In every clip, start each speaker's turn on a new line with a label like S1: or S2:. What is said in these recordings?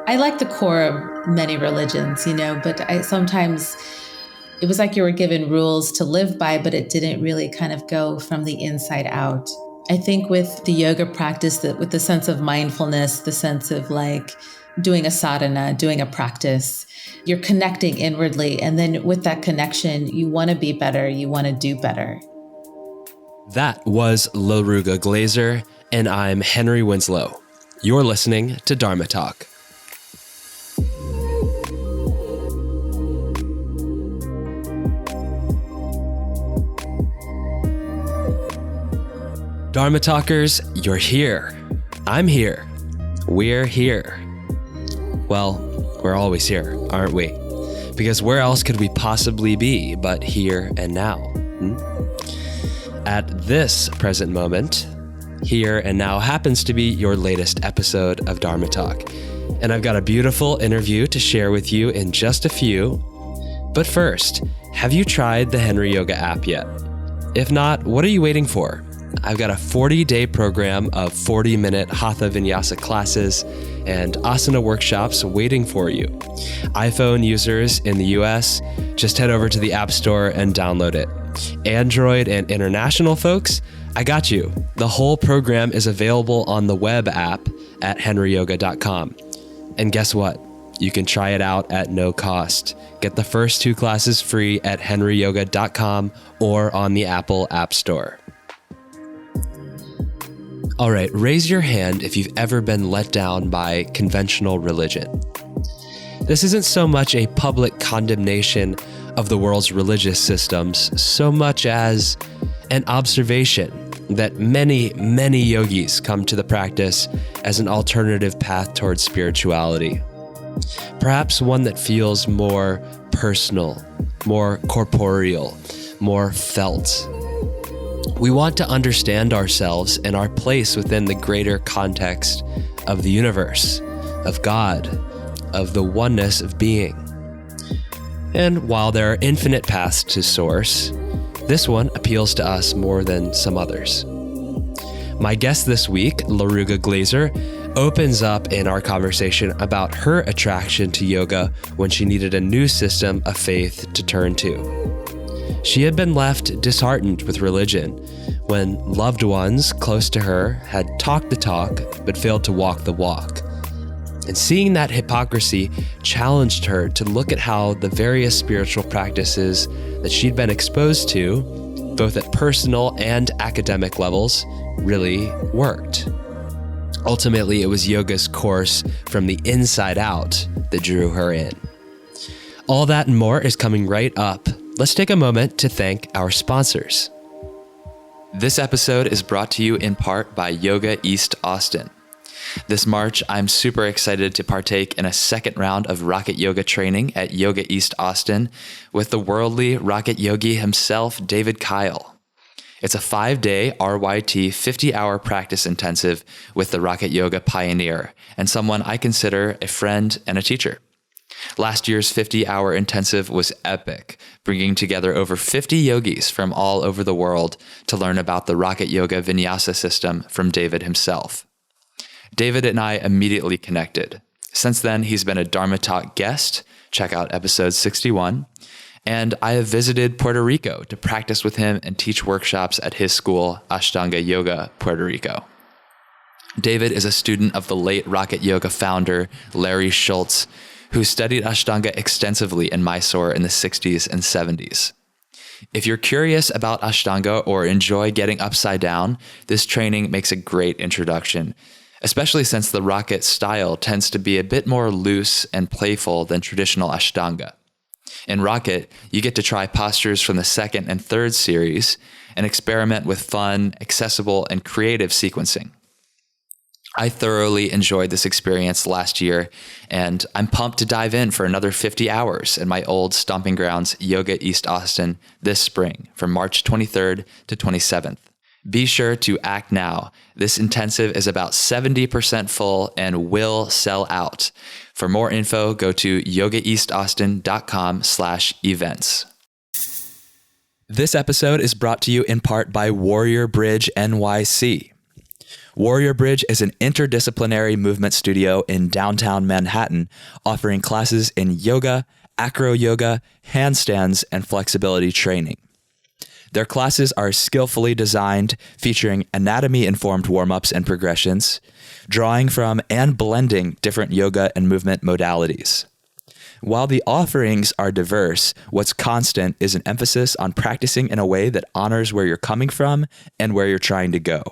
S1: I like the core of many religions, but sometimes it was like you were given rules to live by, but it didn't really kind of go from the inside out. I think with the yoga practice, that with the sense of mindfulness, the sense of like doing a sadhana, doing a practice, you're connecting inwardly. And then with that connection, you want to be better, you want to do better.
S2: That was Laruga Glaser, and I'm Henry Winslow. You're listening to Dharma Talk. Dharma Talkers, you're here. I'm here. We're here. Well, we're always here, aren't we? Because where else could we possibly be but here and now? At this present moment, here and now happens to be your latest episode of Dharma Talk. And I've got a beautiful interview to share with you in just a few. But first, have you tried the Henry Yoga app yet? If not, what are you waiting for? I've got a 40-day program of 40-minute Hatha Vinyasa classes and asana workshops waiting for you. iPhone users in the US, just head over to the App Store and download it. Android and international folks, I got you. The whole program is available on the web app at henryyoga.com. And guess what? You can try it out at no cost. Get the first 2 classes free at henryyoga.com or on the Apple App Store. All right, raise your hand if you've ever been let down by conventional religion. This isn't so much a public condemnation of the world's religious systems, so much as an observation that many, many yogis come to the practice as an alternative path towards spirituality. Perhaps one that feels more personal, more corporeal, more felt. We want to understand ourselves and our place within the greater context of the universe, of God, of the oneness of being. And while there are infinite paths to source, this one appeals to us more than some others. My guest this week, Laruga Glaser, opens up in our conversation about her attraction to yoga when she needed a new system of faith to turn to. She had been left disheartened with religion when loved ones close to her had talked the talk but failed to walk the walk. And seeing that hypocrisy challenged her to look at how the various spiritual practices that she'd been exposed to, both at personal and academic levels, really worked. Ultimately, it was yoga's course from the inside out that drew her in. All that and more is coming right up. Let's take a moment to thank our sponsors. This episode is brought to you in part by Yoga East Austin. This March, I'm super excited to partake in a second round of Rocket Yoga training at Yoga East Austin with the worldly Rocket Yogi himself, David Kyle. It's a 5-day RYT 50-hour practice intensive with the Rocket Yoga pioneer and someone I consider a friend and a teacher. Last year's 50-hour intensive was epic, bringing together over 50 yogis from all over the world to learn about the Rocket Yoga Vinyasa system from David himself. David and I immediately connected. Since then, he's been a Dharma Talk guest. Check out episode 61. And I have visited Puerto Rico to practice with him and teach workshops at his school, Ashtanga Yoga, Puerto Rico. David is a student of the late Rocket Yoga founder, Larry Schultz, who studied Ashtanga extensively in Mysore in the 60s and 70s. If you're curious about Ashtanga or enjoy getting upside down, this training makes a great introduction, especially since the Rocket style tends to be a bit more loose and playful than traditional Ashtanga. In Rocket, you get to try postures from the 2nd and 3rd series and experiment with fun, accessible, and creative sequencing. I thoroughly enjoyed this experience last year, and I'm pumped to dive in for another 50 hours at my old stomping grounds, Yoga East Austin, this spring from March 23rd to 27th. Be sure to act now. This intensive is about 70% full and will sell out. For more info, go to yogaeastaustin.com/events. This episode is brought to you in part by Warrior Bridge NYC.
S3: Warrior Bridge is an interdisciplinary movement studio in downtown Manhattan, offering classes in yoga, acro yoga, handstands, and flexibility training. Their classes are skillfully designed, featuring anatomy-informed warm-ups and progressions, drawing from and blending different yoga and movement modalities. While the offerings are diverse, what's constant is an emphasis on practicing in a way that honors where you're coming from and where you're trying to go.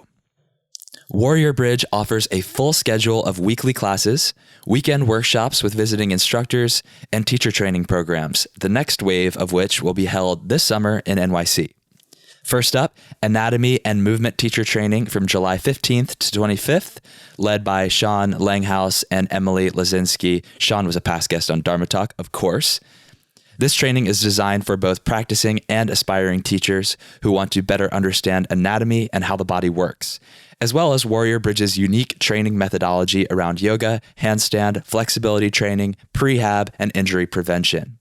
S3: Warrior Bridge offers a full schedule of weekly classes, weekend workshops with visiting instructors, and teacher training programs, the next wave of which will be held this summer in NYC. First up, anatomy and movement teacher training from July 15th to 25th, led by Sean Langhouse and Emily Lazinski. Sean was a past guest on Dharma Talk, of course. This training is designed for both practicing and aspiring teachers who want to better understand anatomy and how the body works, as well as Warrior Bridge's unique training methodology around yoga, handstand, flexibility training, prehab, and injury prevention.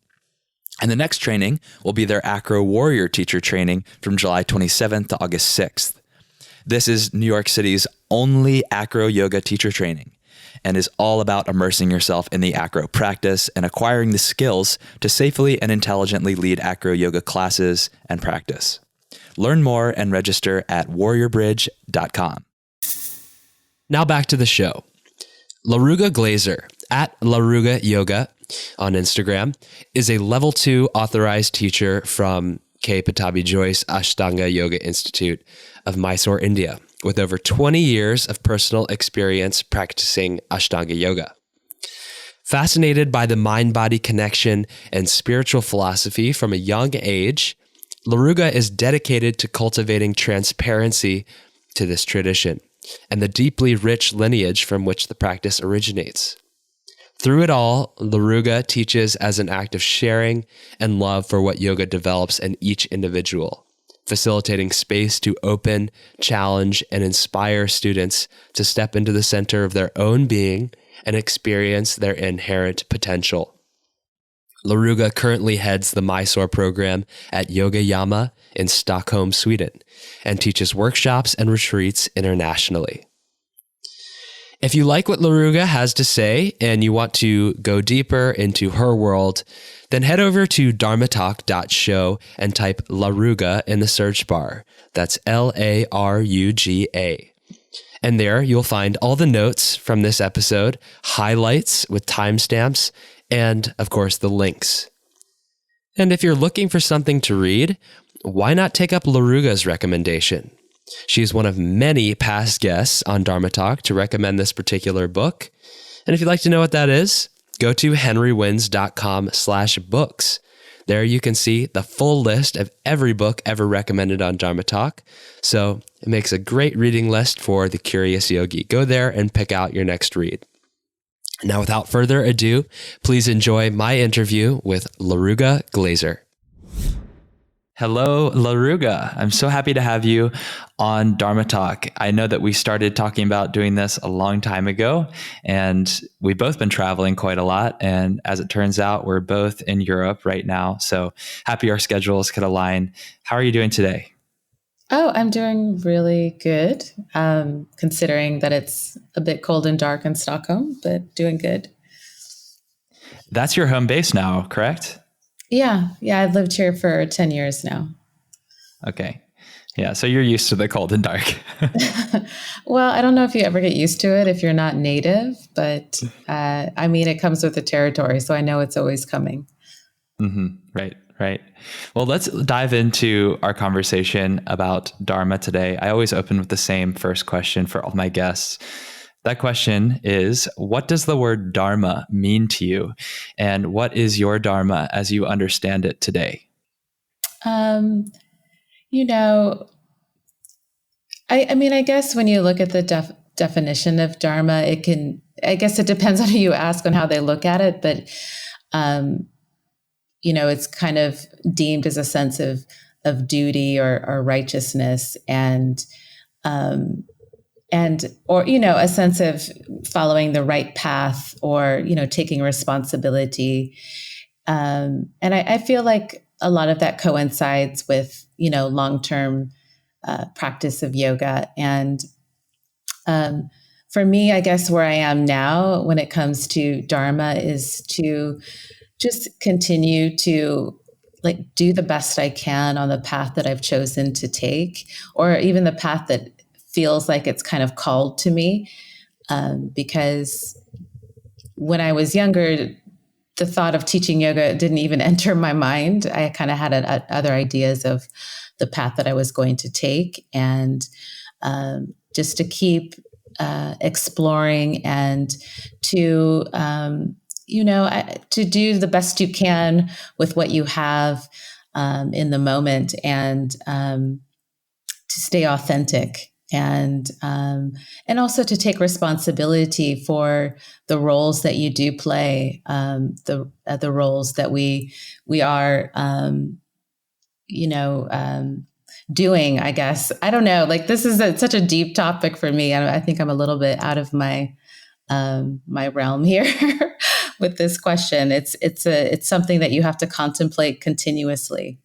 S3: And the next training will be their Acro Warrior teacher training from July 27th to August 6th. This is New York City's only acro yoga teacher training and is all about immersing yourself in the acro practice and acquiring the skills to safely and intelligently lead acro yoga classes and practice. Learn more and register at warriorbridge.com.
S2: Now back to the show. Laruga Glaser, at Laruga Yoga on Instagram, is a level 2 authorized teacher from KPJAYI's Ashtanga Yoga Institute of Mysore, India, with over 20 years of personal experience practicing Ashtanga Yoga. Fascinated by the mind-body connection and spiritual philosophy from a young age, Laruga is dedicated to cultivating transparency to this tradition and the deeply rich lineage from which the practice originates. Through it all, Laruga teaches as an act of sharing and love for what yoga develops in each individual, facilitating space to open, challenge, and inspire students to step into the center of their own being and experience their inherent potential. Laruga currently heads the Mysore program at Yogayama in Stockholm, Sweden, and teaches workshops and retreats internationally. If you like what Laruga has to say and you want to go deeper into her world, then head over to dharmatalk.show and type Laruga in the search bar. That's Laruga. And there you'll find all the notes from this episode, highlights with timestamps, and of course the links. And if you're looking for something to read, why not take up Laruga's recommendation? She's one of many past guests on Dharma Talk to recommend this particular book. And if you'd like to know what that is, go to henrywins.com/books. There you can see the full list of every book ever recommended on Dharma Talk. So it makes a great reading list for the curious yogi. Go there and pick out your next read. Now, without further ado, please enjoy my interview with Laruga Glaser. Hello, Laruga. I'm so happy to have you on Dharma Talk. I know that we started talking about doing this a long time ago, and we've both been traveling quite a lot. And as it turns out, we're both in Europe right now. So happy our schedules could align. How are you doing today?
S1: Oh, I'm doing really good, considering that it's a bit cold and dark in Stockholm, but doing good.
S3: That's your home base now, correct?
S1: Yeah. I've lived here for 10 years now.
S3: Okay. Yeah. So you're used to the cold and dark.
S1: Well, I don't know if you ever get used to it if you're not native, but it comes with the territory. So I know it's always coming.
S3: Mm-hmm. Right. Well, let's dive into our conversation about Dharma today. I always open with the same first question for all my guests. That question is, what does the word Dharma mean to you? And what is your Dharma as you understand it today?
S1: I guess when you look at the definition of Dharma, I guess it depends on who you ask on how they look at it, but it's kind of deemed as a sense of duty or righteousness and a sense of following the right path or, taking responsibility. And I feel like a lot of that coincides with, long-term practice of yoga. And For me, I guess where I am now when it comes to Dharma is to just continue to like do the best I can on the path that I've chosen to take, or even the path that feels like it's kind of called to me. Because when I was younger, the thought of teaching yoga didn't even enter my mind. I kind of had other ideas of the path that I was going to take, and just to keep exploring and to to do the best you can with what you have in the moment, and to stay authentic, and also to take responsibility for the roles that you do play, the roles that we are doing, I guess. I don't know. Like, this is such a deep topic for me. I think I'm a little bit out of my my realm here with this question. It's something that you have to contemplate continuously.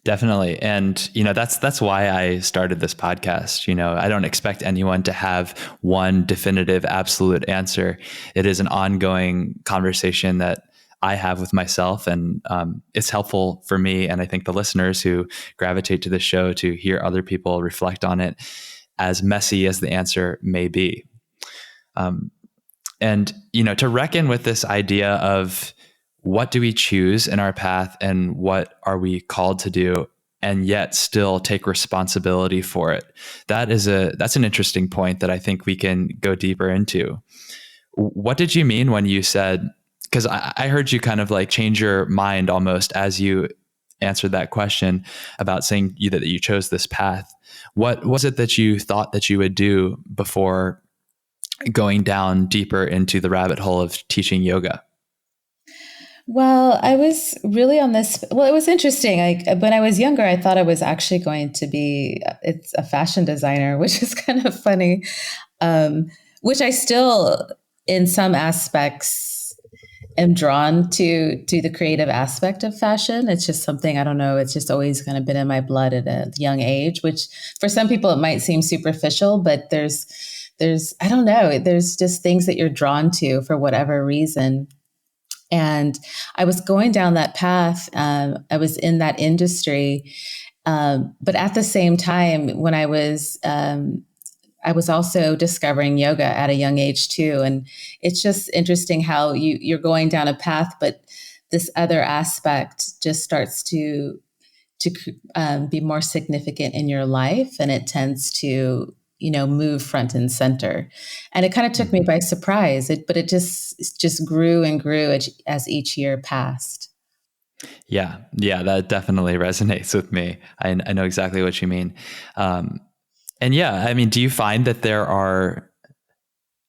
S3: Definitely. And, that's why I started this podcast. I don't expect anyone to have one definitive, absolute answer. It is an ongoing conversation that I have with myself, and it's helpful for me, and I think the listeners who gravitate to the show, to hear other people reflect on it, as messy as the answer may be. And to reckon with this idea of what do we choose in our path and what are we called to do, and yet still take responsibility for it. That's an interesting point that I think we can go deeper into. What did you mean when you said, because I heard you kind of like change your mind almost as you answered that question about saying that you chose this path. What was it that you thought that you would do before going down deeper into the rabbit hole of teaching yoga?
S1: Well, I was really on this. Well, it was interesting. When I was younger, I thought I was actually going to be a fashion designer, which is kind of funny. Which I still, in some aspects, am drawn to the creative aspect of fashion. It's just something, I don't know. It's just always kind of been in my blood at a young age. Which for some people it might seem superficial, but there's I don't know. There's just things that you're drawn to for whatever reason. And I was going down that path. I was in that industry. But at the same time, when I was also discovering yoga at a young age too. And it's just interesting how you're going down a path, but this other aspect just starts to be more significant in your life. And it tends to move front and center. And it kind of took me by surprise, but it just grew and grew as each year passed.
S3: Yeah, that definitely resonates with me. I know exactly what you mean. And yeah, I mean, do you find that there are,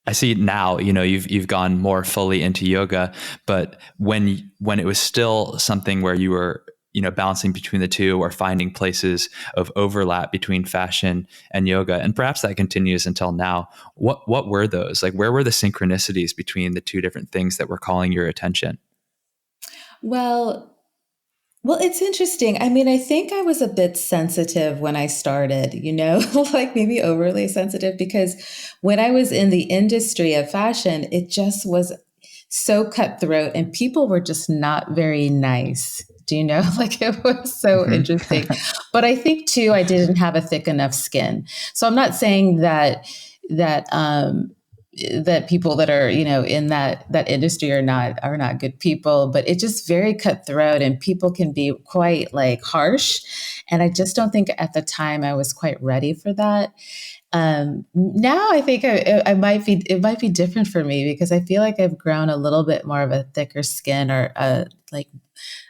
S3: I see now, you've gone more fully into yoga, but when it was still something where you were balancing between the two, or finding places of overlap between fashion and yoga, and perhaps that continues until now. What were those? Like, where were the synchronicities between the two different things that were calling your attention?
S1: Well, it's interesting. I mean, I think I was a bit sensitive when I started, like maybe overly sensitive, because when I was in the industry of fashion, it just was so cutthroat and people were just not very nice. Do you know? Like, it was so interesting. But I think too, I didn't have a thick enough skin. So I'm not saying that people that are, in that industry are not good people, but it's just very cutthroat and people can be quite like harsh. And I just don't think at the time I was quite ready for that. Now I think it might be different for me, because I feel like I've grown a little bit more of a thicker skin, or like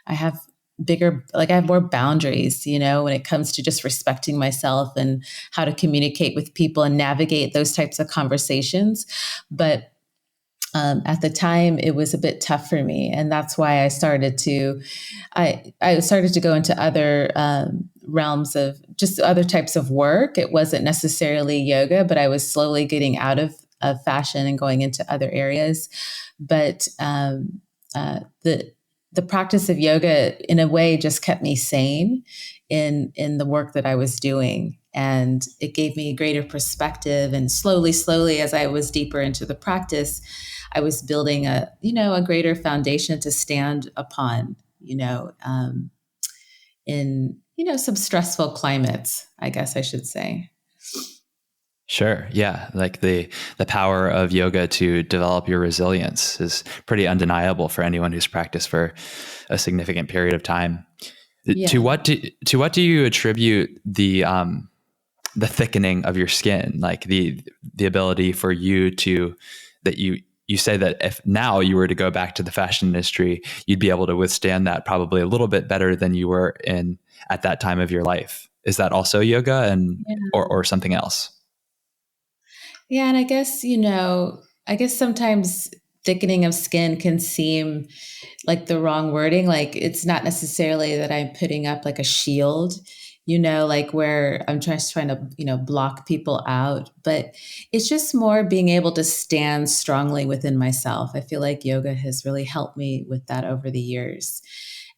S1: I have I have more boundaries, when it comes to just respecting myself and how to communicate with people and navigate those types of conversations. But at the time, it was a bit tough for me, and that's why I started to go into other realms of just other types of work. It wasn't necessarily yoga, but I was slowly getting out of fashion and going into other areas. But the practice of yoga, in a way, just kept me sane in the work that I was doing. And it gave me greater perspective. And slowly, as I was deeper into the practice, I was building a greater foundation to stand upon, in, some stressful climates, I guess I should say.
S3: Sure. Yeah. Like the power of yoga to develop your resilience is pretty undeniable for anyone who's practiced for a significant period of time.
S1: Yeah.
S3: To what do you attribute the thickening of your skin, like the ability for you to, that you say that if now you were to go back to the fashion industry, you'd be able to withstand that probably a little bit better than you were in at that time of your life. Is that also yoga or something else?
S1: Yeah. And I guess sometimes thickening of skin can seem like the wrong wording. Like it's not necessarily that I'm putting up like a shield, like where I'm just trying to, block people out, but it's just more being able to stand strongly within myself. I feel like yoga has really helped me with that over the years.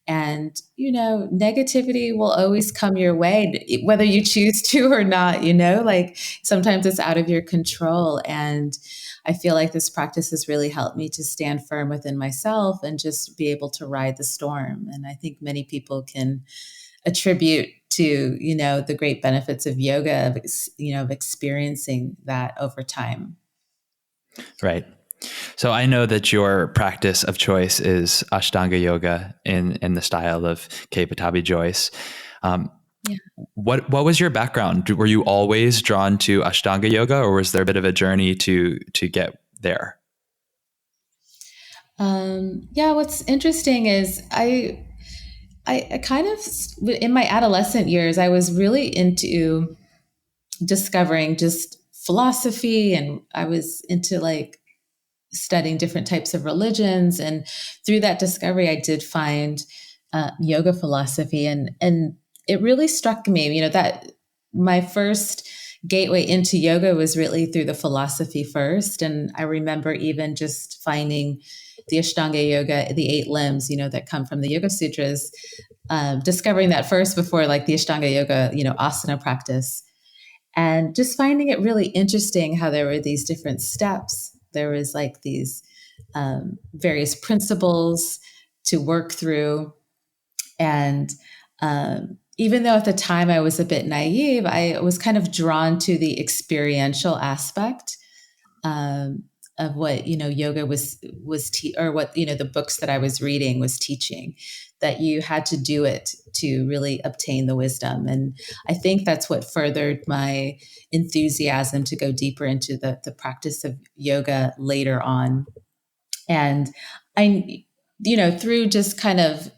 S1: And, negativity will always come your way, whether you choose to or not, like sometimes it's out of your control. And I feel like this practice has really helped me to stand firm within myself and just be able to ride the storm. And I think many people can attribute to, the great benefits of yoga, of experiencing that over time.
S3: Right. So I know that your practice of choice is Ashtanga yoga in the style of KPJAYI.
S1: Yeah.
S3: What was your background? Were you always drawn to Ashtanga yoga, or was there a bit of a journey to get there?
S1: What's interesting is I kind of, in my adolescent years, I was really into discovering just philosophy, and I was into like studying different types of religions. And through that discovery, I did find yoga philosophy, and it really struck me, that my first gateway into yoga was really through the philosophy first. And I remember even just finding the Ashtanga yoga, the 8 limbs, that come from the Yoga Sutras, discovering that first before like the Ashtanga yoga, asana practice. And just finding it really interesting how there were these different steps. There was like these various principles to work through. And even though at the time I was a bit naive, I was kind of drawn to the experiential aspect of what, yoga was or what, the books that I was reading was teaching, that you had to do it to really obtain the wisdom. And I think that's what furthered my enthusiasm to go deeper into the practice of yoga later on. And I, through just kind of,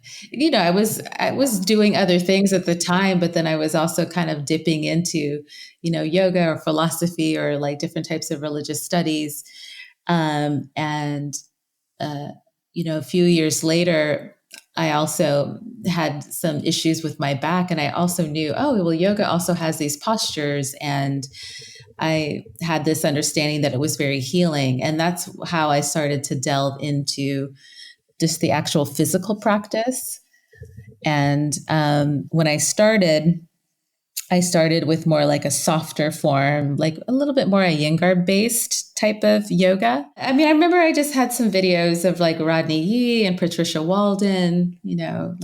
S1: I was doing other things at the time, but then I was also kind of dipping into, yoga or philosophy or like different types of religious studies. A few years later, I also had some issues with my back, and I also knew, yoga also has these postures, and I had this understanding that it was very healing. And that's how I started to delve into just the actual physical practice. And when I started with more like a softer form, like a little bit more Iyengar based type of yoga. I mean, I remember I just had some videos of like Rodney Yee and Patricia Walden, and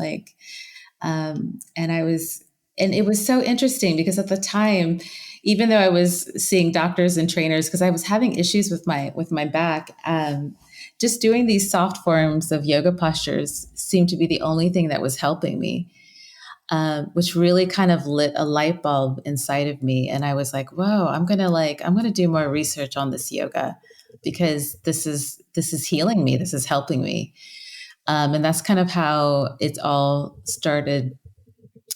S1: it was so interesting because at the time, even though I was seeing doctors and trainers, because I was having issues with my back, just doing these soft forms of yoga postures seemed to be the only thing that was helping me. Which really kind of lit a light bulb inside of me. And I was like, whoa, I'm going to do more research on this yoga, because this is healing me. This is helping me. And that's kind of how it all started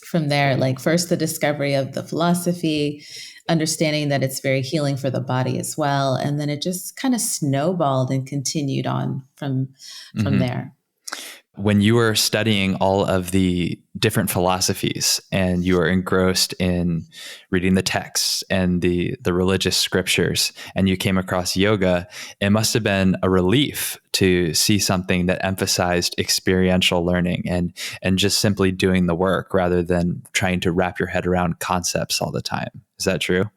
S1: from there. Like first the discovery of the philosophy, understanding that it's very healing for the body as well. And then it just kind of snowballed and continued on from there.
S3: When you were studying all of the different philosophies and you were engrossed in reading the texts and the religious scriptures, and you came across yoga, it must have been a relief to see something that emphasized experiential learning and just simply doing the work rather than trying to wrap your head around concepts all the time. Is that true?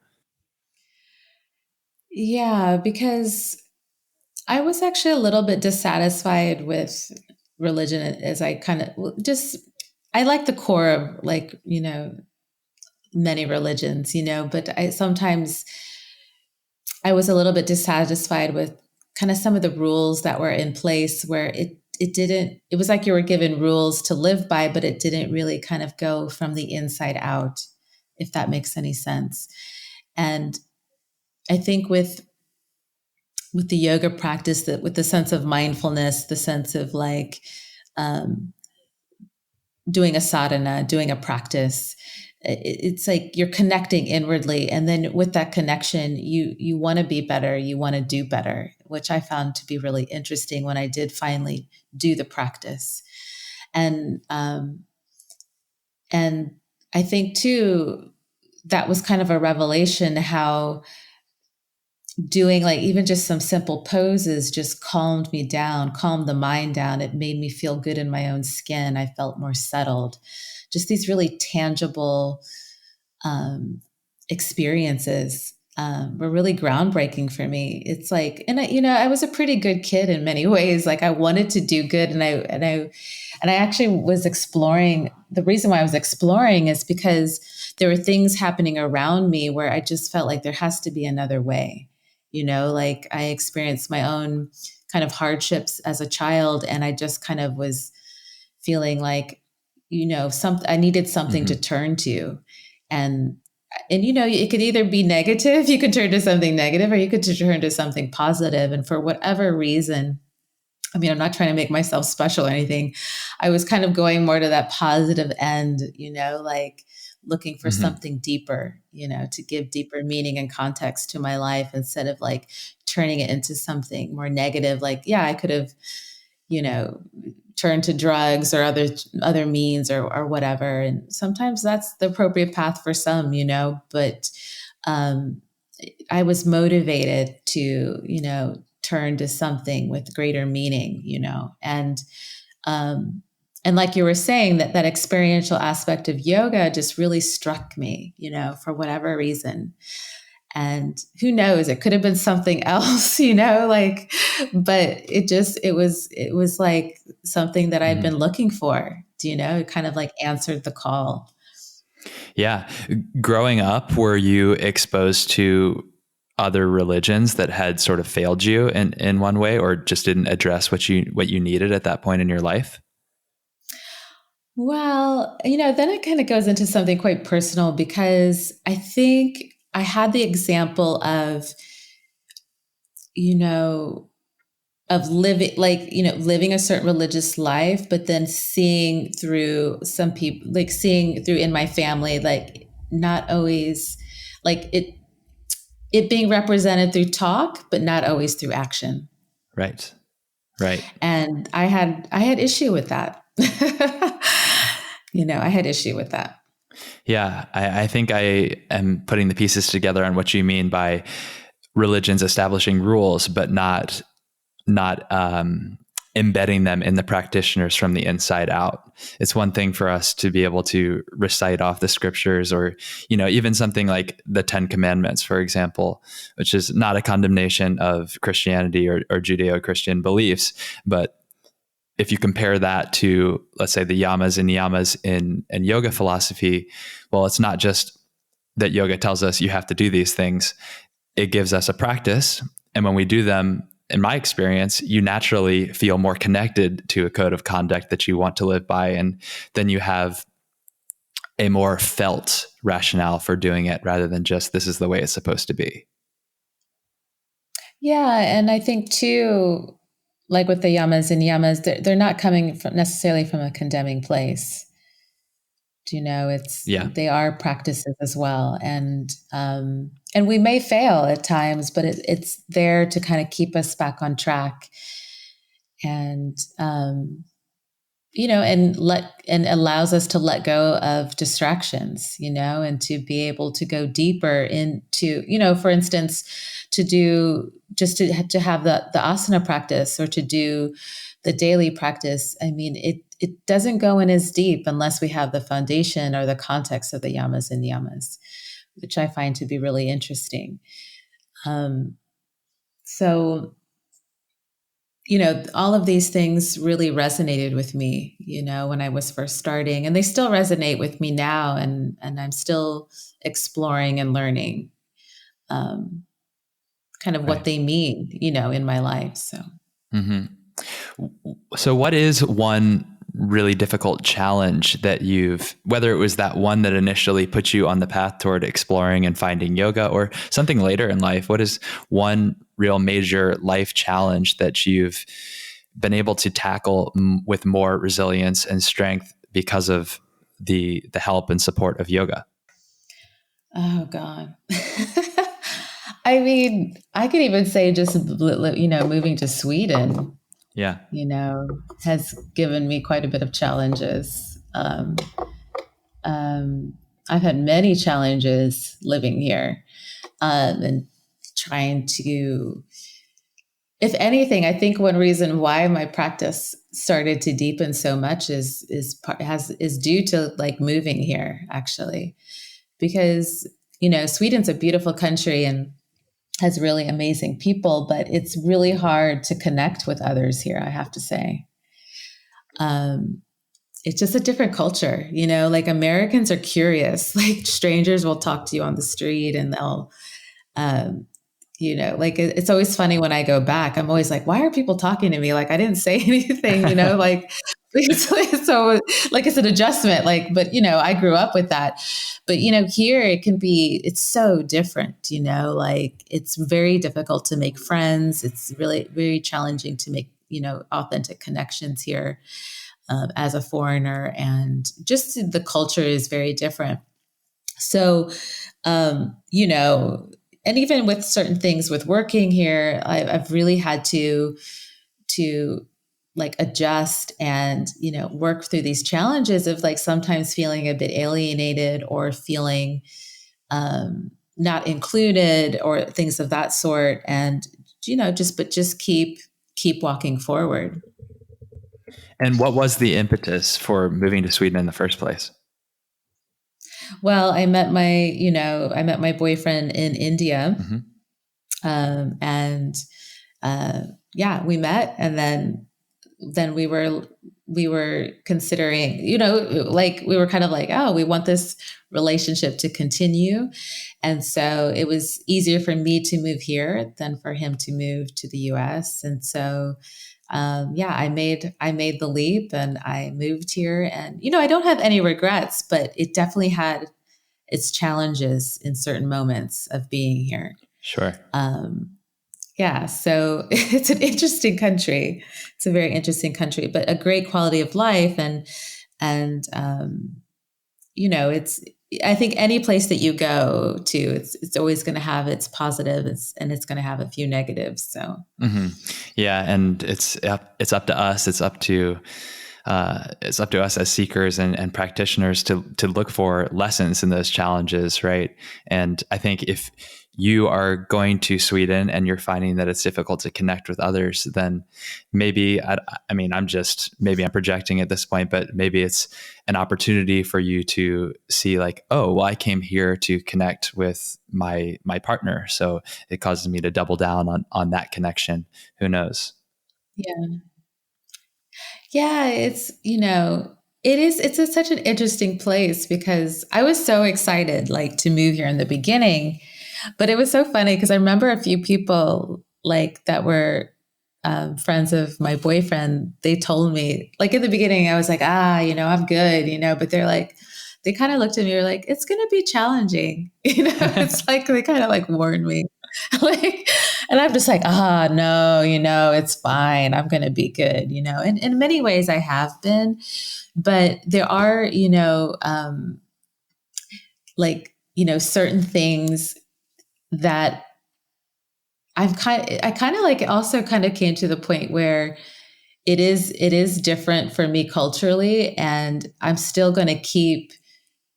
S1: Yeah, because I was actually a little bit dissatisfied with religion as I kind of just, I like the core of like, many religions, but I sometimes I was a little bit dissatisfied with kind of some of the rules that were in place where it was like you were given rules to live by, but it didn't really kind of go from the inside out, if that makes any sense. And I think with the yoga practice, that with the sense of mindfulness, the sense of like um, doing a sadhana, doing a practice, it's like you're connecting inwardly, and then with that connection, you want to be better, you want to do better, which I found to be really interesting when I did finally do the practice, and I think too that was kind of a revelation how doing like even just some simple poses just calmed me down, calmed the mind down. It made me feel good in my own skin. I felt more settled. Just these really tangible um, experiences were really groundbreaking for me. It's like, and I was a pretty good kid in many ways. Like I wanted to do good, and I actually was exploring. The reason why I was exploring is because there were things happening around me where I just felt like there has to be another way. Like I experienced my own kind of hardships as a child, and I just kind of was feeling like, I needed something to turn to. And it could either be negative, you could turn to something negative, or you could turn to something positive. And for whatever reason, I mean, I'm not trying to make myself special or anything. I was kind of going more to that positive end, like looking for something deeper, to give deeper meaning and context to my life instead of like turning it into something more negative. Like, yeah, I could have, turned to drugs or other means or whatever. And sometimes that's the appropriate path for some, but um, I was motivated to, turn to something with greater meaning, um, and like you were saying, that experiential aspect of yoga just really struck me, for whatever reason. And who knows, it could have been something else, like, but it was like something that I'd been looking for, it kind of like answered the call.
S3: Yeah. Growing up, were you exposed to other religions that had sort of failed you in one way, or just didn't address what you needed at that point in your life?
S1: Well, then it kind of goes into something quite personal because I think I had the example of, you know, of living like, living a certain religious life, but then seeing through some people, like seeing through in my family, like not always like it being represented through talk, but not always through action.
S3: Right. Right.
S1: And I had issue with that. I had issue with that.
S3: Yeah. I think I am putting the pieces together on what you mean by religions establishing rules, but not embedding them in the practitioners from the inside out. It's one thing for us to be able to recite off the scriptures, or, even something like the 10 Commandments, for example, which is not a condemnation of Christianity or Judeo-Christian beliefs. But if you compare that to, let's say, the yamas and niyamas in yoga philosophy, well, it's not just that yoga tells us you have to do these things. It gives us a practice. And when we do them, in my experience, you naturally feel more connected to a code of conduct that you want to live by. And then you have a more felt rationale for doing it rather than just, this is the way it's supposed to be.
S1: Yeah. And I think too, like with the yamas and niyamas, they're not coming necessarily from a condemning place. They are practices as well. And we may fail at times, but it's there to kind of keep us back on track and, and allows us to let go of distractions, and to be able to go deeper into, for instance, to have the asana practice or to do the daily practice. I mean, it doesn't go in as deep unless we have the foundation or the context of the yamas and niyamas. which I find to be really interesting. So, all of these things really resonated with me, when I was first starting, and they still resonate with me now. And I'm still exploring and learning, kind of what they mean, in my life. So.
S3: Mm-hmm. So what is one really difficult challenge that whether it was that one that initially put you on the path toward exploring and finding yoga, or something later in life, what is one real major life challenge that you've been able to tackle with more resilience and strength because of the help and support of yoga?
S1: Oh God. I mean, I could even say just, moving to Sweden,
S3: Yeah.
S1: has given me quite a bit of challenges. I've had many challenges living here, and trying to, if anything, I think one reason why my practice started to deepen so much is due to like moving here, actually, because Sweden's a beautiful country and has really amazing people, but it's really hard to connect with others here, I have to say. It's just a different culture, like Americans are curious, like strangers will talk to you on the street and they'll, like it's always funny when I go back, I'm always like, why are people talking to me? Like I didn't say anything, like, so like it's an adjustment, like, but I grew up with that. But here it's so different, like it's very difficult to make friends. It's really very challenging to make, authentic connections here, as a foreigner, and just the culture is very different. So, and even with certain things with working here, I've really had to like adjust and, work through these challenges of like sometimes feeling a bit alienated or feeling not included or things of that sort. And, just keep walking forward.
S3: And what was the impetus for moving to Sweden in the first place?
S1: Well, I met my boyfriend in India.
S3: Mm-hmm.
S1: And we met, and then we were considering, like we were kind of like, oh, we want this relationship to continue. And so it was easier for me to move here than for him to move to the US. And so, I made the leap and I moved here, and, I don't have any regrets, but it definitely had its challenges in certain moments of being here.
S3: Sure.
S1: So it's an interesting country. It's a very interesting country, but a great quality of life. And it's, I think any place that you go to, it's always going to have its positives and it's going to have a few negatives. So,
S3: mm-hmm. Yeah. And it's up to us. It's up to us as seekers and practitioners to look for lessons in those challenges. Right. And I think if you are going to Sweden and you're finding that it's difficult to connect with others, then maybe, maybe I'm projecting at this point, but maybe it's an opportunity for you to see like, oh, well, I came here to connect with my partner. So it causes me to double down on that connection. Who knows?
S1: Yeah. Yeah. It's, it's such an interesting place because I was so excited like to move here in the beginning. But it was so funny because I remember a few people like that were friends of my boyfriend. They told me like in the beginning, I was like, I'm good, but they're like, they kind of looked at me, were like, it's going to be challenging. It's like, they kind of like warned me like, and I'm just like, no, it's fine. I'm going to be good, and in many ways I have been, but there are, certain things that I kind of like also kind of came to the point where it is different for me culturally, and I'm still going to keep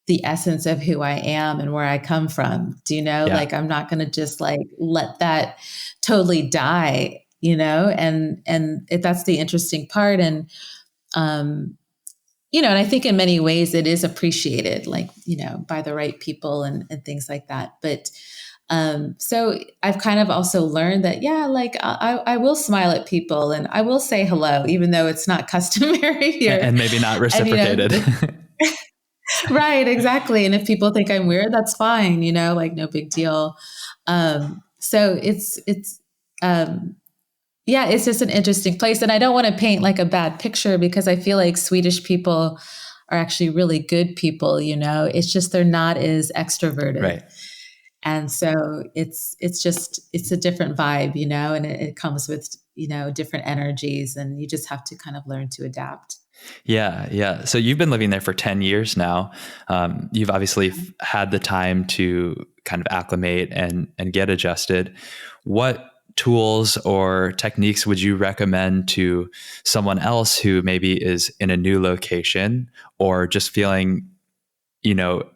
S1: the essence of who I am and where I come from. Do you know?
S3: Yeah.
S1: Like I'm not going to just like let that totally die, and that's the interesting part. And and I think in many ways it is appreciated, like, by the right people and things like that. But so I've kind of also learned that, yeah, like I will smile at people and I will say hello, even though it's not customary here.
S3: And maybe not
S1: And,
S3: reciprocated.
S1: right, exactly. And if people think I'm weird, that's fine, like no big deal. So yeah, it's just an interesting place. And I don't want to paint like a bad picture, because I feel like Swedish people are actually really good people, it's just they're not as extroverted.
S3: Right.
S1: And so it's a different vibe, and it comes with, different energies, and you just have to kind of learn to adapt.
S3: Yeah. Yeah. So you've been living there for 10 years now. You've obviously had the time to kind of acclimate and get adjusted. What tools or techniques would you recommend to someone else who maybe is in a new location or just feeling,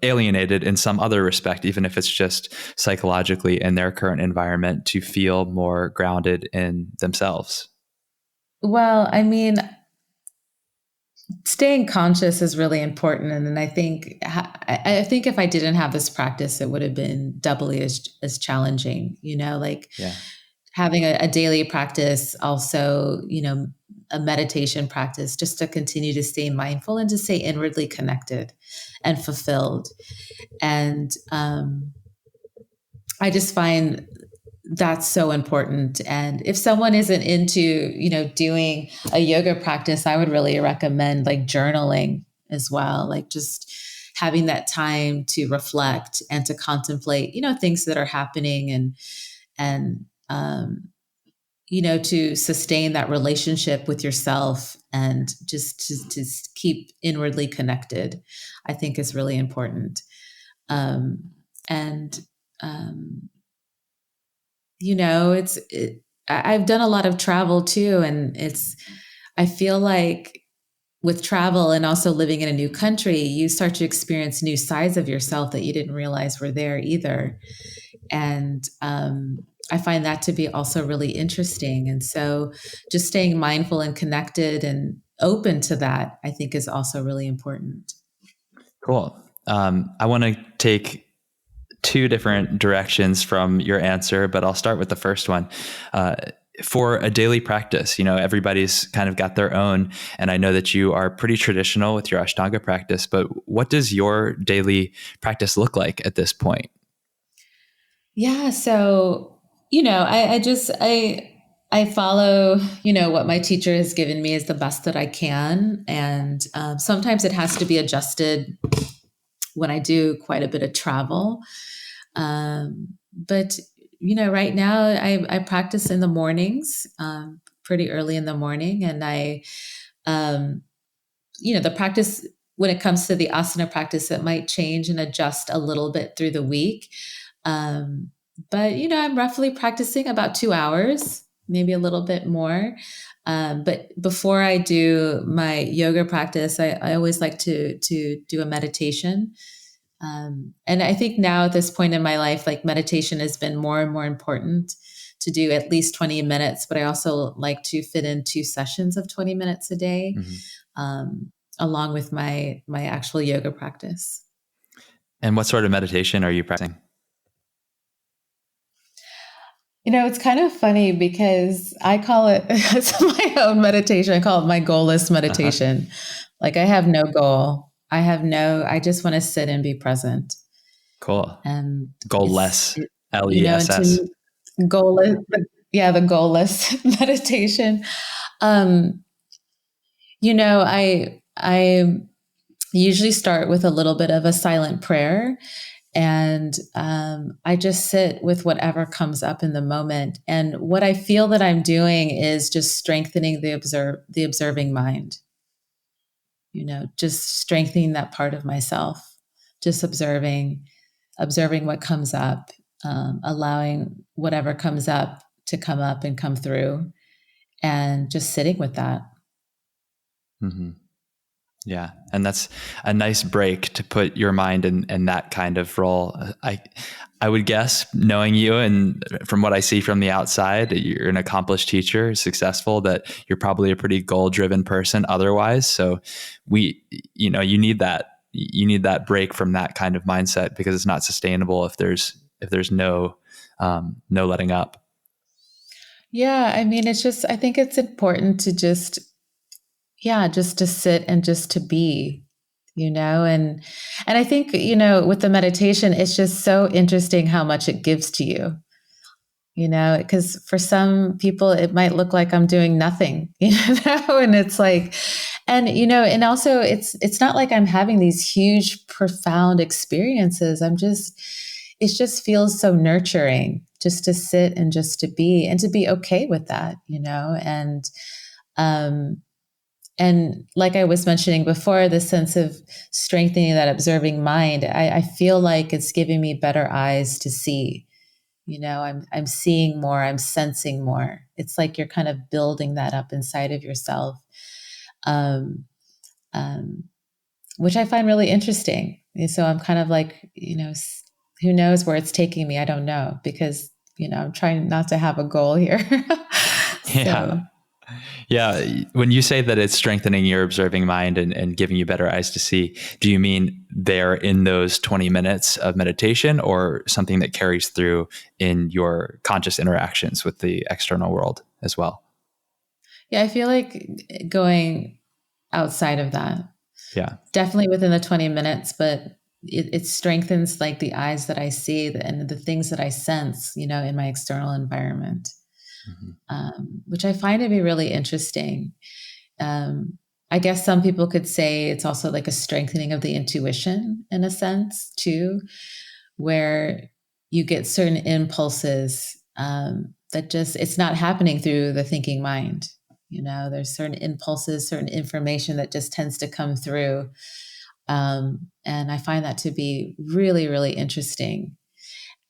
S3: alienated in some other respect, even if it's just psychologically in their current environment, to feel more grounded in themselves?
S1: Well, I mean, staying conscious is really important. And I think if I didn't have this practice, it would have been doubly as challenging, like having a daily practice, also, a meditation practice, just to continue to stay mindful and to stay inwardly connected and fulfilled. And I just find that's so important. And if someone isn't into, doing a yoga practice, I would really recommend like journaling as well, like just having that time to reflect and to contemplate, things that are happening, and to sustain that relationship with yourself, and just to keep inwardly connected, I think is really important. And I've done a lot of travel too. And I feel like with travel and also living in a new country, you start to experience new sides of yourself that you didn't realize were there either. And I find that to be also really interesting. And so just staying mindful and connected and open to that, I think, is also really important.
S3: Cool. I want to take two different directions from your answer, but I'll start with the first one. For a daily practice, everybody's kind of got their own, and I know that you are pretty traditional with your Ashtanga practice, but what does your daily practice look like at this point?
S1: Yeah. So, I follow, what my teacher has given me as the best that I can. And sometimes it has to be adjusted when I do quite a bit of travel. But, right now I practice in the mornings, pretty early in the morning. And the practice, when it comes to the asana practice, it might change and adjust a little bit through the week. But, I'm roughly practicing about 2 hours, maybe a little bit more. But before I do my yoga practice, I always like to do a meditation. And I think now at this point in my life, like meditation has been more and more important, to do at least 20 minutes, but I also like to fit in 2 sessions of 20 minutes a day, along with my actual yoga practice.
S3: And what sort of meditation are you practicing?
S1: It's kind of funny because I call it, it's my own meditation. I call it my goalless meditation. Like I have no goal. I just want to sit and be present.
S3: Cool.
S1: And
S3: Goalless, LESS.
S1: Goalless, the goalless meditation. I usually start with a little bit of a silent prayer. And I just sit with whatever comes up in the moment. And what I feel that I'm doing is just strengthening the observing mind. Just strengthening that part of myself, just observing what comes up, allowing whatever comes up to come up and come through, and just sitting with that.
S3: Mm-hmm. Yeah. And that's a nice break to put your mind in that kind of role. I would guess, knowing you and from what I see from the outside, you're an accomplished teacher, successful, that you're probably a pretty goal-driven person otherwise. So you need that break from that kind of mindset, because it's not sustainable if there's no letting up.
S1: Yeah, I mean, I think it's important to just to sit and just to be, and I think, with the meditation, it's just so interesting how much it gives to you, because for some people it might look like I'm doing nothing, and it's like, and also it's not like I'm having these huge, profound experiences. It just feels so nurturing just to sit and just to be okay with that, um, and like I was mentioning before, the sense of strengthening that observing mind, I feel like it's giving me better eyes to see. I'm seeing more, I'm sensing more. It's like you're kind of building that up inside of yourself, um, um, which I find really interesting. And so I'm kind of like, who knows where it's taking me? I don't know, because I'm trying not to have a goal here.
S3: Yeah.
S1: So.
S3: Yeah. When you say that it's strengthening your observing mind and giving you better eyes to see, do you mean there in those 20 minutes of meditation, or something that carries through in your conscious interactions with the external world as well?
S1: Yeah, I feel like going outside of that.
S3: Yeah.
S1: Definitely within the 20 minutes, but it strengthens like the eyes that I see and the things that I sense, in my external environment. Which I find to be really interesting. Um, I guess some people could say it's also like a strengthening of the intuition in a sense too, where you get certain impulses that it's not happening through the thinking mind. There's certain impulses, certain information that just tends to come through. And I find that to be really, really interesting.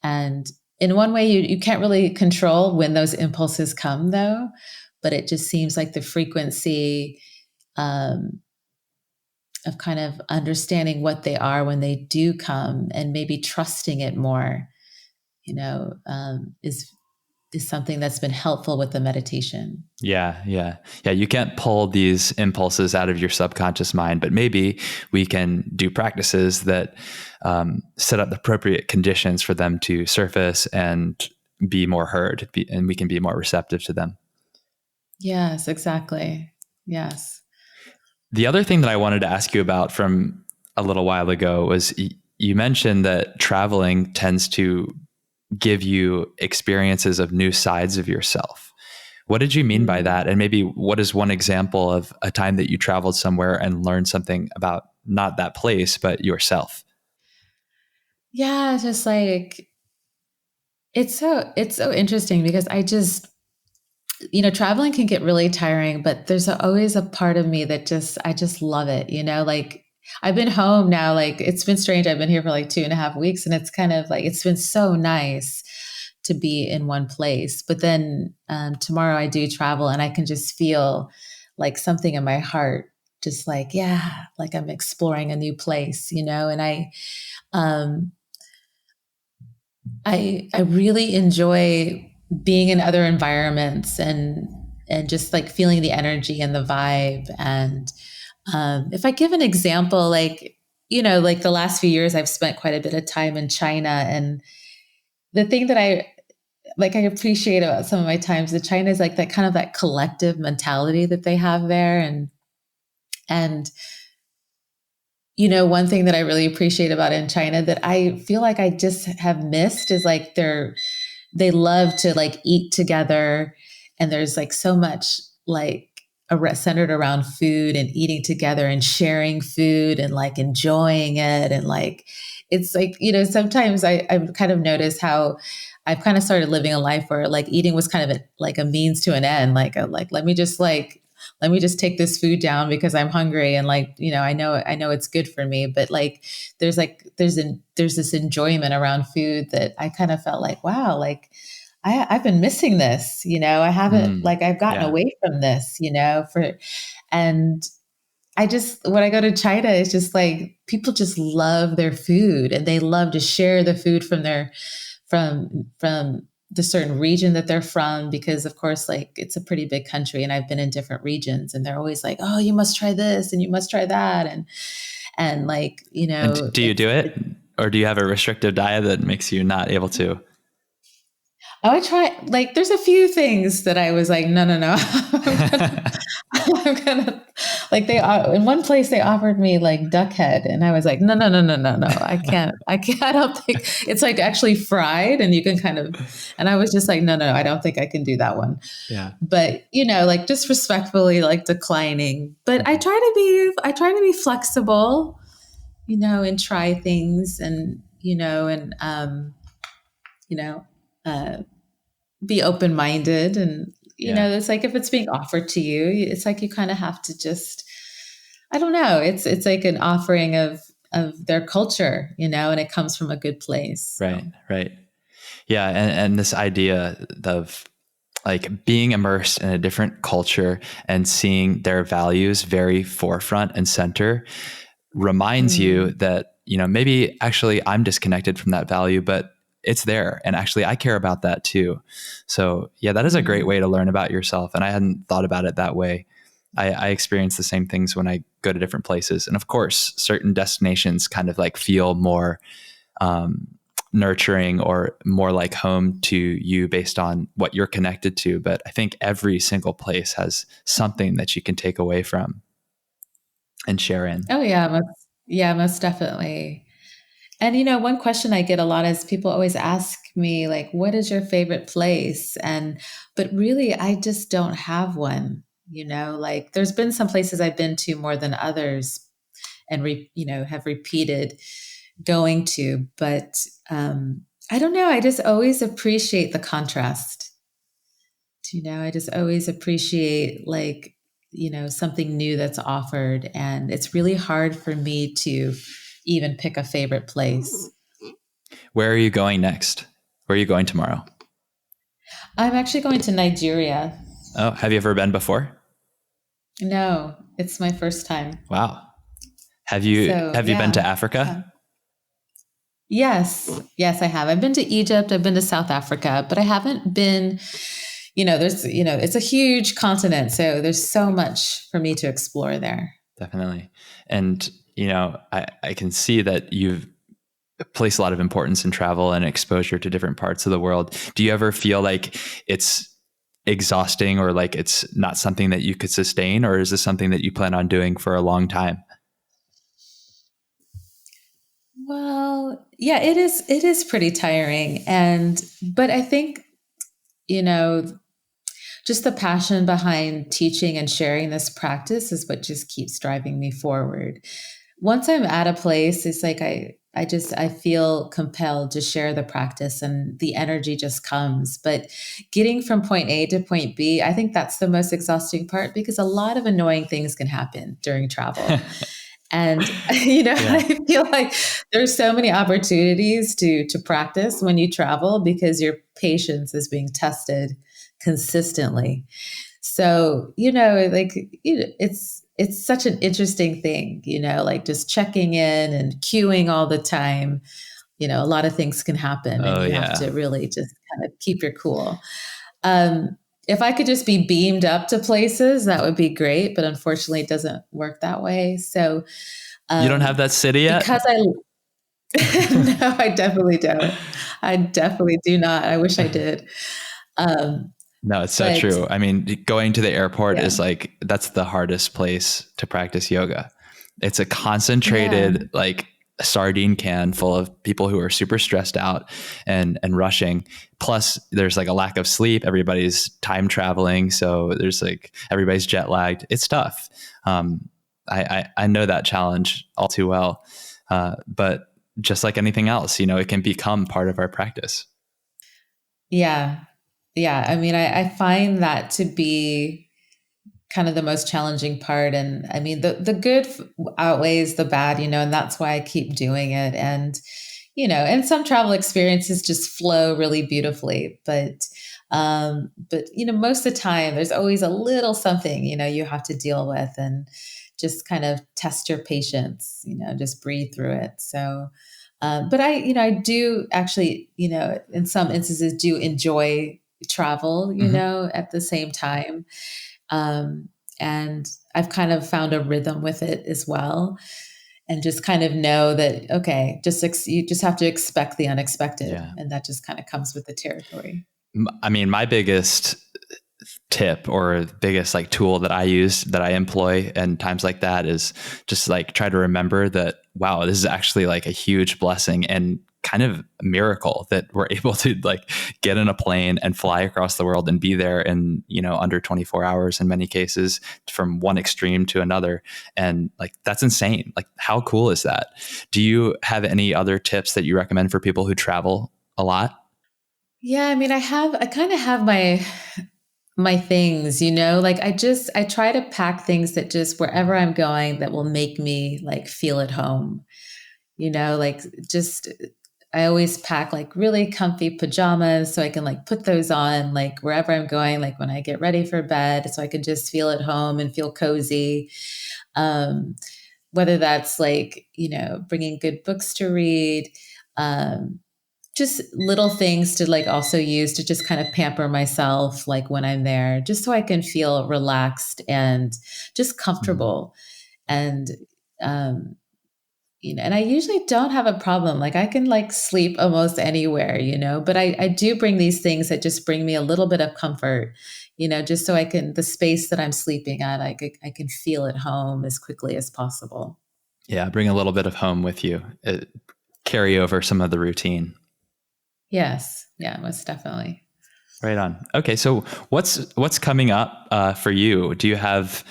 S1: And in one way, you can't really control when those impulses come, though, but it just seems like the frequency um, of kind of understanding what they are when they do come, and maybe trusting it more, is something that's been helpful with the meditation.
S3: Yeah. Yeah. Yeah. You can't pull these impulses out of your subconscious mind, but maybe we can do practices that set up the appropriate conditions for them to surface and be more heard, and we can be more receptive to them.
S1: Yes, exactly. Yes.
S3: The other thing that I wanted to ask you about from a little while ago was you mentioned that traveling tends to give you experiences of new sides of yourself. What did you mean by that? And maybe what is one example of a time that you traveled somewhere and learned something about not that place, but yourself?
S1: Yeah, just like it's so interesting because traveling can get really tiring, but there's always a part of me that I just love it. Like I've been home now, like it's been strange. I've been here for like 2.5 weeks, and it's kind of like, it's been so nice to be in one place. But then tomorrow I do travel, and I can just feel like something in my heart, just like, yeah, like I'm exploring a new place, and um, I really enjoy being in other environments, and just like feeling the energy and the vibe. And if I give an example, like, like the last few years, I've spent quite a bit of time in China. And the thing that I appreciate about some of my times in China is like that kind of that collective mentality that they have there. And one thing that I really appreciate about in China that I feel like I just have missed is like they love to like eat together, and there's like so much like centered around food and eating together and sharing food and like enjoying it. And like it's like, sometimes I've kind of noticed how I've kind of started living a life where like eating was kind of like a means to an end, like let me just take this food down because I'm hungry, and like, I know it's good for me. But like there's this enjoyment around food that I kind of felt like, wow, like I've been missing this, I haven't, like I've gotten
S3: Yeah.
S1: away from this, and when I go to China, it's just like people just love their food and they love to share the food from the certain region that they're from, because of course, like it's a pretty big country and I've been in different regions and they're always like, oh, you must try this and you must try that. And like,
S3: And do you do it? Or do you have a restrictive diet that makes you not able to?
S1: Oh, I try, like, there's a few things that I was like, no. I'm gonna, like in one place they offered me like duck head and I was like, no. I can't, I don't think it's like actually fried and you can kind of, and I was just like, no, I don't think I can do that one.
S3: Yeah.
S1: But, like just respectfully, like declining, but I try to be flexible, and try things and, be open-minded and, it's like if it's being offered to you, it's like you kind of have to just, I don't know. It's like an offering of their culture, and it comes from a good place. So.
S3: Right. Yeah. And this idea of like being immersed in a different culture and seeing their values very forefront and center reminds you that, maybe actually I'm disconnected from that value, but it's there. And actually I care about that too. So yeah, that is a great way to learn about yourself. And I hadn't thought about it that way. I experience the same things when I go to different places. And of course, certain destinations kind of like feel more nurturing or more like home to you based on what you're connected to. But I think every single place has something that you can take away from and share in.
S1: Oh yeah, most definitely. And, one question I get a lot is people always ask me like, what is your favorite place? But really, I just don't have one, like there's been some places I've been to more than others and, have repeated going to, but I don't know. I just always appreciate the contrast. I just always appreciate like, something new that's offered. And it's really hard for me to even pick a favorite place.
S3: Where are you going next? Where are you going tomorrow?
S1: I'm actually going to Nigeria.
S3: Oh, have you ever been before?
S1: No, it's my first time.
S3: Wow. Have you been to Africa?
S1: Yes, I have. I've been to Egypt, I've been to South Africa, but I haven't been, it's a huge continent. So there's so much for me to explore there.
S3: Definitely. And, I can see that you've placed a lot of importance in travel and exposure to different parts of the world. Do you ever feel like it's exhausting or like it's not something that you could sustain, or is this something that you plan on doing for a long time?
S1: Well, yeah, it is pretty tiring. But I think, just the passion behind teaching and sharing this practice is what just keeps driving me forward. Once I'm at a place, it's like I feel compelled to share the practice and the energy just comes. But getting from point A to point B, I think that's the most exhausting part because a lot of annoying things can happen during travel. And, I feel like there's so many opportunities to practice when you travel because your patience is being tested consistently. So, it's such an interesting thing, like just checking in and queuing all the time. A lot of things can happen and you have to really just kind of keep your cool. If I could just be beamed up to places, that would be great. But unfortunately, it doesn't work that way. So
S3: you don't have that city yet?
S1: Because no, I definitely don't. I definitely do not. I wish I did.
S3: No, it's so true. I mean, going to the airport is like, that's the hardest place to practice yoga. It's a concentrated, like a sardine can full of people who are super stressed out and rushing. Plus there's like a lack of sleep. Everybody's time traveling. So there's like, everybody's jet lagged. It's tough. I know that challenge all too well. But just like anything else, it can become part of our practice.
S1: Yeah. Yeah. I mean, I find that to be kind of the most challenging part. And I mean, the good outweighs the bad, and that's why I keep doing it. And, and some travel experiences just flow really beautifully. But But, most of the time there's always a little something, you have to deal with, and just kind of test your patience, just breathe through it. So, but I do actually, in some instances do enjoy travel, at the same time. And I've kind of found a rhythm with it as well. And just kind of know that, okay, you just have to expect the unexpected.
S3: Yeah.
S1: And that just kind of comes with the territory.
S3: I mean, my biggest tip or biggest like tool that I use, that I employ in times like that, is just like try to remember that, wow, this is actually like a huge blessing and kind of a miracle that we're able to like get in a plane and fly across the world and be there in, under 24 hours in many cases, from one extreme to another. And like, that's insane. Like, how cool is that? Do you have any other tips that you recommend for people who travel a lot?
S1: Yeah, I mean, I kind of have my things, like I try to pack things that just wherever I'm going that will make me like feel at home, like just I always pack like really comfy pajamas so I can like put those on like wherever I'm going, like when I get ready for bed, so I can just feel at home and feel cozy. Um, Whether that's like, bringing good books to read, um, just little things to like also use to just kind of pamper myself, like when I'm there, just so I can feel relaxed and just comfortable. And, um, and I usually don't have a problem. Like I can like sleep almost anywhere, but I do bring these things that just bring me a little bit of comfort, just so the space that I'm sleeping at, I can feel at home as quickly as possible.
S3: Yeah. Bring a little bit of home with you. Carry over some of the routine.
S1: Yes. Yeah, most definitely.
S3: Right on. Okay, so what's coming up for you? Do you have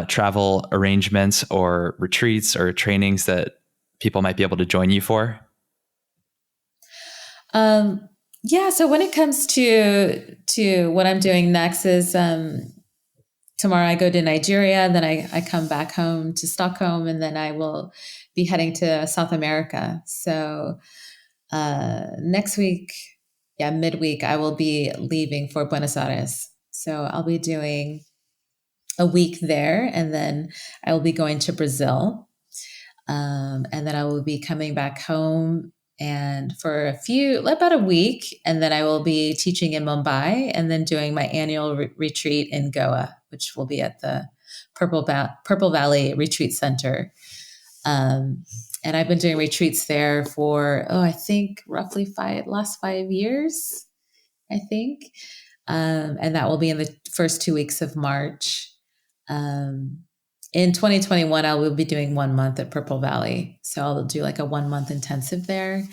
S3: travel arrangements or retreats or trainings that people might be able to join you for?
S1: Yeah. So when it comes to what I'm doing next is tomorrow I go to Nigeria, then I come back home to Stockholm, and then I will be heading to South America. So next week, yeah, midweek, I will be leaving for Buenos Aires. So I'll be doing a week there, and then I will be going to Brazil. And then I will be coming back home and for about a week. And then I will be teaching in Mumbai and then doing my annual retreat in Goa, which will be at the Purple Valley Retreat Center. And I've been doing retreats there for, I think roughly last 5 years, I think. And that will be in the first 2 weeks of March. In 2021, I will be doing 1 month at Purple Valley. So I'll do like a 1 month intensive there.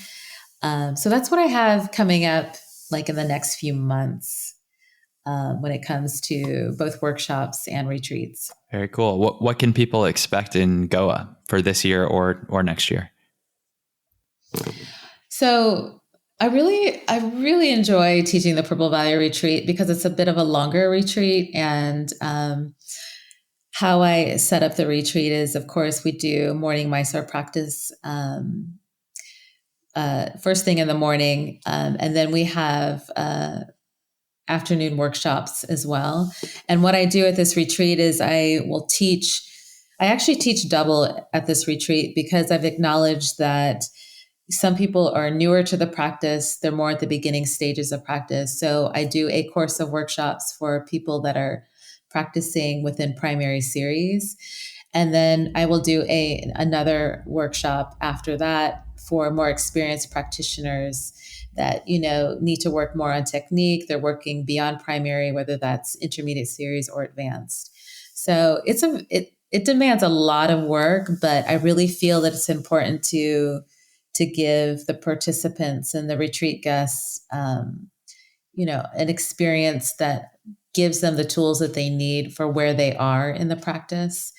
S1: So that's what I have coming up like in the next few months when it comes to both workshops and retreats.
S3: Very cool. What can people expect in Goa for this year or next year?
S1: So I really enjoy teaching the Purple Valley retreat because it's a bit of a longer retreat. And how I set up the retreat is, of course, we do morning Mysore practice first thing in the morning. And then we have afternoon workshops as well. And what I do at this retreat is I actually teach double at this retreat because I've acknowledged that some people are newer to the practice. They're more at the beginning stages of practice. So I do a course of workshops for people that are practicing within primary series. And then I will do another workshop after that for more experienced practitioners that, need to work more on technique. They're working beyond primary, whether that's intermediate series or advanced. So it demands a lot of work, but I really feel that it's important to give the participants and the retreat guests, an experience that gives them the tools that they need for where they are in the practice.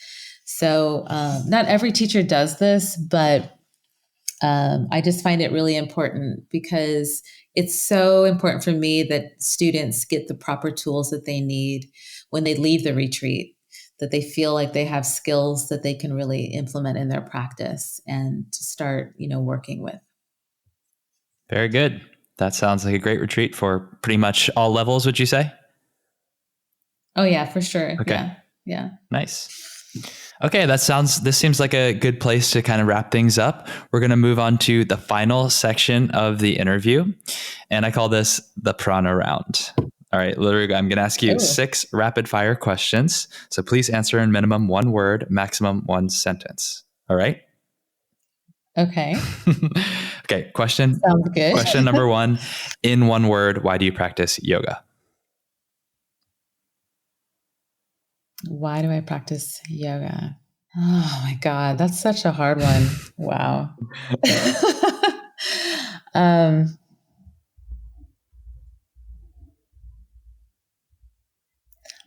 S1: So not every teacher does this, but I just find it really important because it's so important for me that students get the proper tools that they need when they leave the retreat, that they feel like they have skills that they can really implement in their practice and to start, working with.
S3: Very good. That sounds like a great retreat for pretty much all levels, would you say?
S1: Oh yeah, for sure.
S3: Okay.
S1: Yeah.
S3: Nice. Okay, this seems like a good place to kind of wrap things up. We're going to move on to the final section of the interview, and I call this the Preneur Round. All right, Laruga, I'm going to ask you 6 rapid fire questions. So please answer in minimum 1 word, maximum 1 sentence. All right?
S1: Okay.
S3: Okay, question.
S1: Sounds good.
S3: Question number 1, in 1 word, why do you practice yoga?
S1: Why do I practice yoga? Oh my God, that's such a hard one. Wow.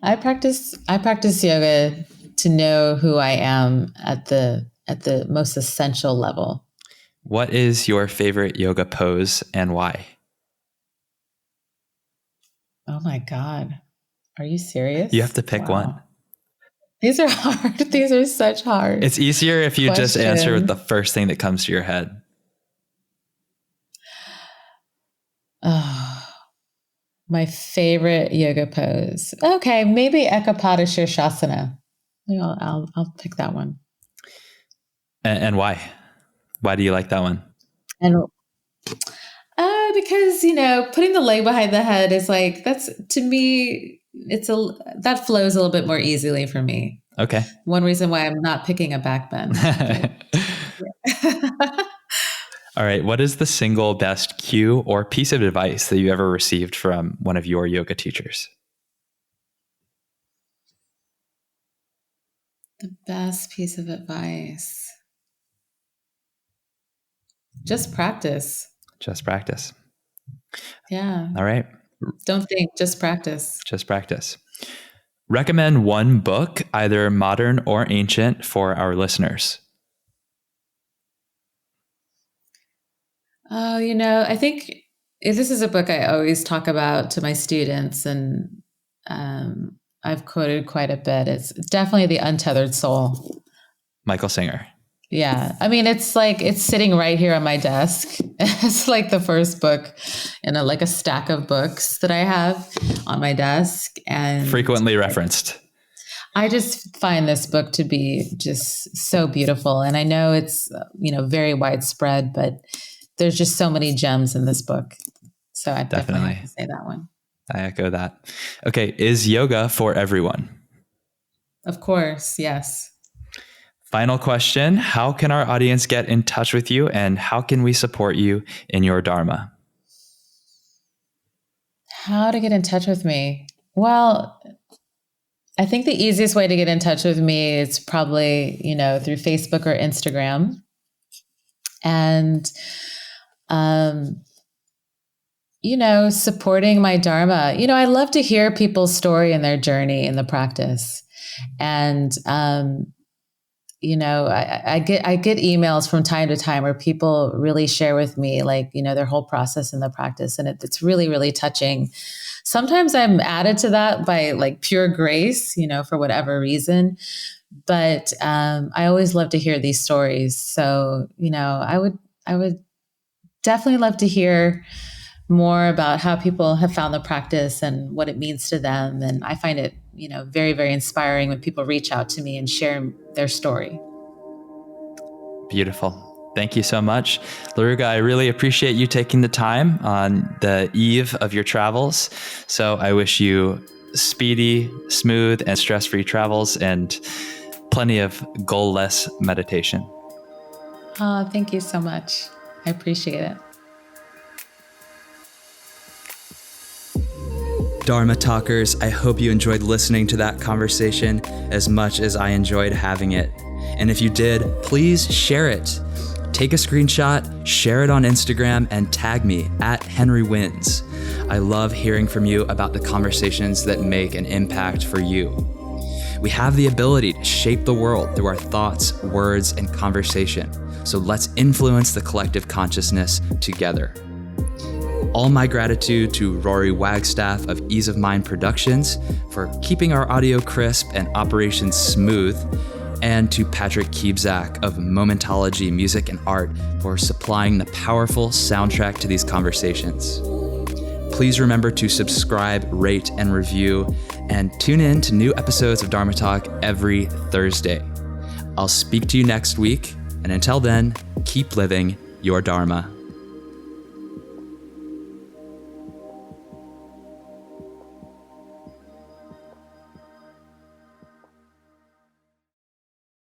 S1: I practice yoga to know who I am at the most essential level.
S3: What is your favorite yoga pose and why?
S1: Oh my God. Are you serious?
S3: You have to pick one.
S1: These are hard. These are such hard.
S3: It's easier if you just answer with the first thing that comes to your head.
S1: Oh, my favorite yoga pose. Okay, maybe Ekapada Shirshasana. I'll pick that one.
S3: And why? Why do you like that one?
S1: And because putting the leg behind the head is like, that's, to me, that flows a little bit more easily for me.
S3: Okay.
S1: One reason why I'm not picking a back bend.
S3: All right. What is the single best cue or piece of advice that you ever received from one of your yoga teachers?
S1: The best piece of advice. Just practice.
S3: Just practice.
S1: Yeah.
S3: All right.
S1: Don't think, just practice.
S3: Just practice. Recommend 1 book, either modern or ancient, for our listeners.
S1: Oh, I think this is a book I always talk about to my students, and I've quoted quite a bit. It's definitely The Untethered Soul.
S3: Michael Singer.
S1: Yeah. I mean, it's sitting right here on my desk. It's like the first book in a stack of books that I have on my desk, and
S3: frequently referenced.
S1: I just find this book to be just so beautiful. And I know it's, very widespread, but there's just so many gems in this book. So I definitely have to say that one.
S3: I echo that. Okay. Is yoga for everyone?
S1: Of course. Yes.
S3: Final question. How can our audience get in touch with you, and how can we support you in your Dharma?
S1: How to get in touch with me? Well, I think the easiest way to get in touch with me is probably, through Facebook or Instagram. And, supporting my Dharma. I love to hear people's story and their journey in the practice. And, I get emails from time to time where people really share with me, their whole process in the practice. And it's really, really touching. Sometimes I'm added to that by pure grace, for whatever reason. But I always love to hear these stories. So, I would definitely love to hear more about how people have found the practice and what it means to them. And I find it, very, very inspiring when people reach out to me and share their story.
S3: Beautiful. Thank you so much. Laruga, I really appreciate you taking the time on the eve of your travels. So I wish you speedy, smooth, and stress-free travels and plenty of goalless meditation.
S1: Oh, thank you so much. I appreciate it.
S3: Dharma Talkers, I hope you enjoyed listening to that conversation as much as I enjoyed having it. And if you did, please share it. Take a screenshot, share it on Instagram, and tag me @HenryWins. I love hearing from you about the conversations that make an impact for you. We have the ability to shape the world through our thoughts, words, and conversation. So let's influence the collective consciousness together. All my gratitude to Rory Wagstaff of Ease of Mind Productions for keeping our audio crisp and operations smooth. and to Patrick Kiebzak of Momentology Music and Art for supplying the powerful soundtrack to these conversations. Please remember to subscribe, rate, and review, and tune in to new episodes of Dharma Talk every Thursday. I'll speak to you next week, and until then, keep living your Dharma.